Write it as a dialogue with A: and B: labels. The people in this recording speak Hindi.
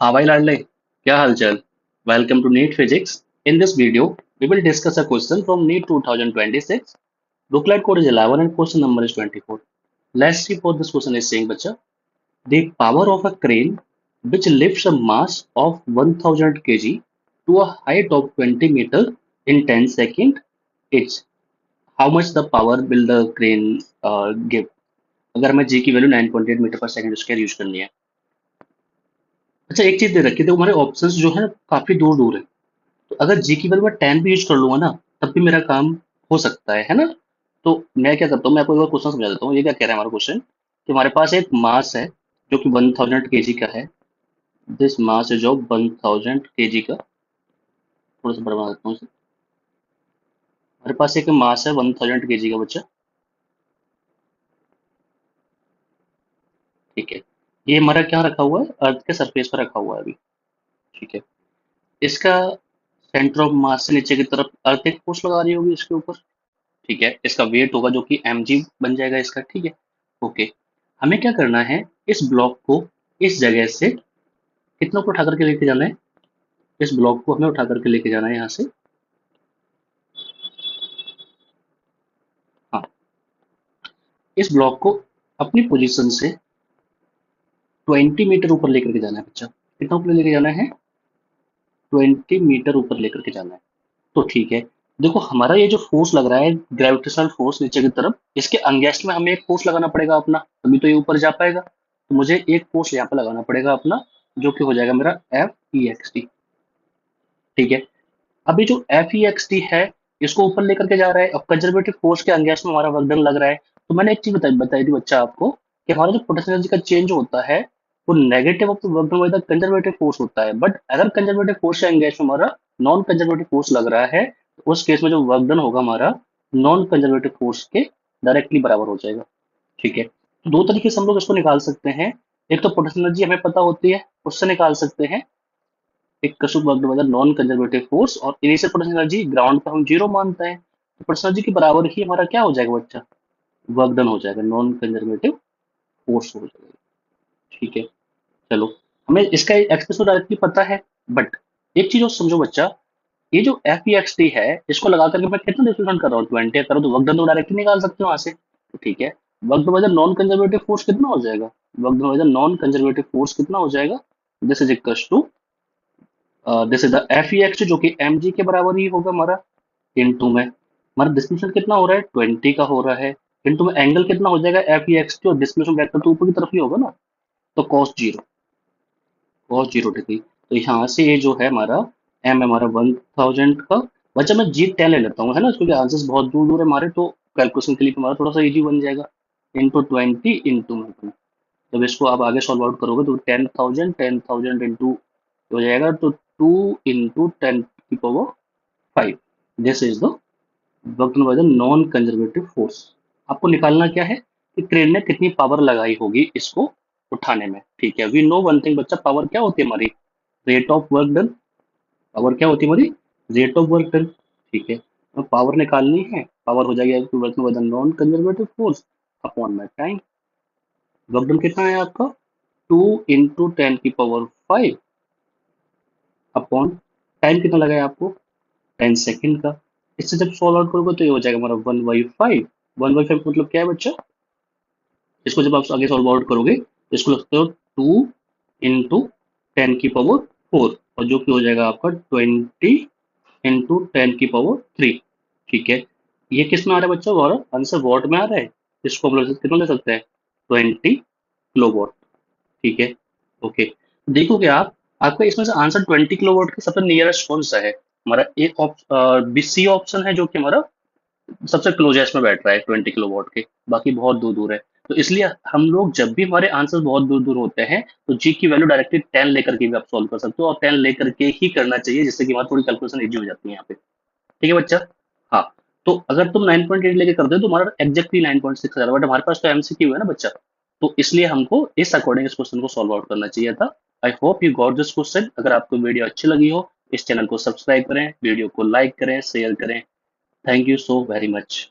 A: हाँ भाई लाडले, क्या हालचाल। Welcome to NEET physics. In this video we will discuss a question from NEET 2026. Booklet code is 11 and question number is 24. Let's see what this question is saying, बच्चा। The power of a crane which lifts a mass of 1000 kg to a height of 20 meter in 10 seconds is how much the power will the crane give। अगर हमें g की वैल्यू 9.8 मीटर पर सेकंड स्क्वायर यूज करनी है। अच्छा, एक चीज दे रखी थी, हमारे ऑप्शंस जो है काफी दूर दूर है। तो अगर जी की वैल्यू मैं 10 भी यूज कर लूंगा ना, तब भी मेरा काम हो सकता है ना। तो मैं क्या करता हूँ, मैं आपको एक बार क्वेश्चन समझा देता हूँ। ये क्या कह रहा है हमारा क्वेश्चन कि हमारे पास एक मास है जो कि 1000 केजी का है। This mass is of 1000 KG का। थोड़ा सा बड़ा बना देता हूँ इसे। हमारे पास एक मास है 1000 केजी का, बच्चा। ठीक है। ये हमारा क्या रखा हुआ है, अर्थ के सरफेस पर रखा हुआ है अभी। ठीक है। इसका सेंटर ऑफ मास से नीचे की तरफ अर्थ एक फोर्स लगा रही होगी इसके ऊपर। ठीक है। इसका वेट होगा जो कि mg बन जाएगा इसका। ठीक है। ओके। हमें क्या करना है, इस ब्लॉक को इस जगह से कितना को उठा करके लेके जाना है। इस ब्लॉक को हमें उठा करके लेके जाना है यहाँ से। हाँ। इस ब्लॉक को अपनी पोजीशन से 20 मीटर ऊपर लेकर के जाना है, बच्चा। कितना ऊपर लेके जाना है, 20 मीटर ऊपर लेकर के जाना है। तो ठीक है। देखो, हमारा ये जो फोर्स लग रहा है, ग्रेविटेशनल फोर्स नीचे की तरफ, इसके अंगेंस्ट में हमें एक फोर्स लगाना पड़ेगा अपना, तभी तो ये ऊपर जा पाएगा। तो मुझे एक फोर्स यहाँ पे लगाना पड़ेगा अपना, जो कि हो जाएगा मेरा F E x t। ठीक है। अभी जो F E x t है, इसको ऊपर लेकर के जा रहा है। अब कंजर्वेटिव फोर्स के अंगेंस्ट में हमारा वर्क डन लग रहा है। तो मैंने एक चीज बताई थी बच्चा आपको, कि हमारा जो पोटेंशियल एनर्जी का चेंज होता है, वो negative of the work done by the conservative force होता है। बट अगर कंजर्वेटिव फोर्स के अंगेंस्ट में हमारा नॉन कंजर्वेटिव फोर्स लग रहा है, तो उस केस में जो वर्क डन होगा हमारा, नॉन कंजर्वेटिव फोर्स के डायरेक्टली बराबर हो जाएगा। ठीक है। तो दो तरीके से हम लोग इसको निकाल सकते हैं। एक तो पोटेंशियल एनर्जी हमें पता होती है, उससे निकाल सकते हैं। एक कशुक work done by the non conservative force, और इनिशियल पोटेंशियल एनर्जी ग्राउंड पे हम जीरो मानते हैं, तो पोटेंशियल एनर्जी के बराबर ही हमारा क्या हो जाएगा, बच्चा, वर्क डन हो जाएगा, नॉन कंजर्वेटिव फोर्स हो जाएगा। ठीक है। चलो, हमें इसका एक्सप्रेशन डायरेक्टली पता है। बट एक चीज और समझो बच्चा, ये जो F E x t है, इसको लगा करके मैं कितना डिफरेंट कर रहा हूँ, 20 करो तो वर्क डन तो डायरेक्टली निकाल सकते हो वहां से। तो ठीक है। Work done by the non conservative force कितना हो जाएगा, work done by the non conservative force कितना हो जाएगा, this is equal to, this is the F E x t, जो कि mg के बराबर ही होगा हमारा। इनटू में हमारा डिस्प्लेसमेंट कितना हो रहा है, 20 का हो रहा है। इनटू में एंगल कितना हो जाएगा, F E x t, और डिस्प्लेसमेंट वेक्टर तो ऊपर की तरफ ही होगा ना, तो cos 0, cos 0 डिग्री। तो यहाँ से ये जो है हमारा m हमारा 1000 का। बच्चा मैं जी 10 ले लेता हूँ, है ना, क्योंकि आंसर्स बहुत दूर दूर है हमारे, तो कैलकुलेशन के लिए हमारा थोड़ा सा इजी बन जाएगा। इंटू 20 इंटू में 10। जब इसको आप आगे सॉल्व आउट करोगे तो 10,000 इंटू हो जाएगा, तो 2 इंटू 10 की power 5। This is the work done by the non conservative force. आपको निकालना क्या है कि क्रेन ने कितनी पावर लगाई होगी इसको उठाने में। ठीक है। वी नो वन थिंग बच्चा, पावर क्या होती है हमारी, rate of work done. Power क्या होती है हमारी, रेट ऑफ वर्क डन। ठीक है। तो पावर निकालनी है, पावर हो जाएगी work done by the non conservative force upon में टाइम। वर्क डन कितना है आपका, 2 इंटू 10 की पावर 5 अपॉन टाइम कितना लगा है आपको, 10 सेकेंड का। इससे जब सॉल्व आउट करोगे तो ये हो जाएगा हमारा 1/5। 1/5 मतलब क्या है बच्चा, इसको जब आप आगे सॉल्व आउट करोगे तो इसको लगते हो 2 इंटू 10 की पावर 4, और जो कि हो जाएगा आपका 20 इंटू 10 की पावर 3। ठीक है। ये किस में आ रहा है बच्चा, हमारा आंसर वॉट में आ रहा है। इसको हम लोग कितना ले सकते हैं, 20 किलोवाट। ठीक है। ओके। देखोगे आप, आपका इसमें से आंसर 20 किलोवाट के सबसे नियरेस्ट कौन सा है, हमारा बी सी ऑप्शन है, जो कि हमारा सबसे क्लोजेस्ट में बैठ रहा है 20 किलोवाट के। बाकी बहुत दूर दूर है। तो इसलिए हम लोग जब भी हमारे आंसर बहुत दूर दूर होते हैं, तो जी की वैल्यू डायरेक्टली 10 लेकर के भी आप सॉल्व कर सकते हो, और 10 लेकर के ही करना चाहिए, जिससे कि हमारी थोड़ी कैलकुलेशन इजी हो जाती है यहाँ पे। ठीक है बच्चा। हाँ। तो अगर तुम 9.8 लेके करते हो तो हमारा एग्जैक्टली 9.6 आ जाता, बट हमारे पास तो MCQ है ना बच्चा। तो इसलिए हमको इस अकॉर्डिंग इस क्वेश्चन को सॉल्व आउट करना चाहिए था। I hope you got this question. अगर आपको वीडियो अच्छी लगी हो, इस चैनल को सब्सक्राइब करें, वीडियो को लाइक करें, शेयर करें। Thank you so very much.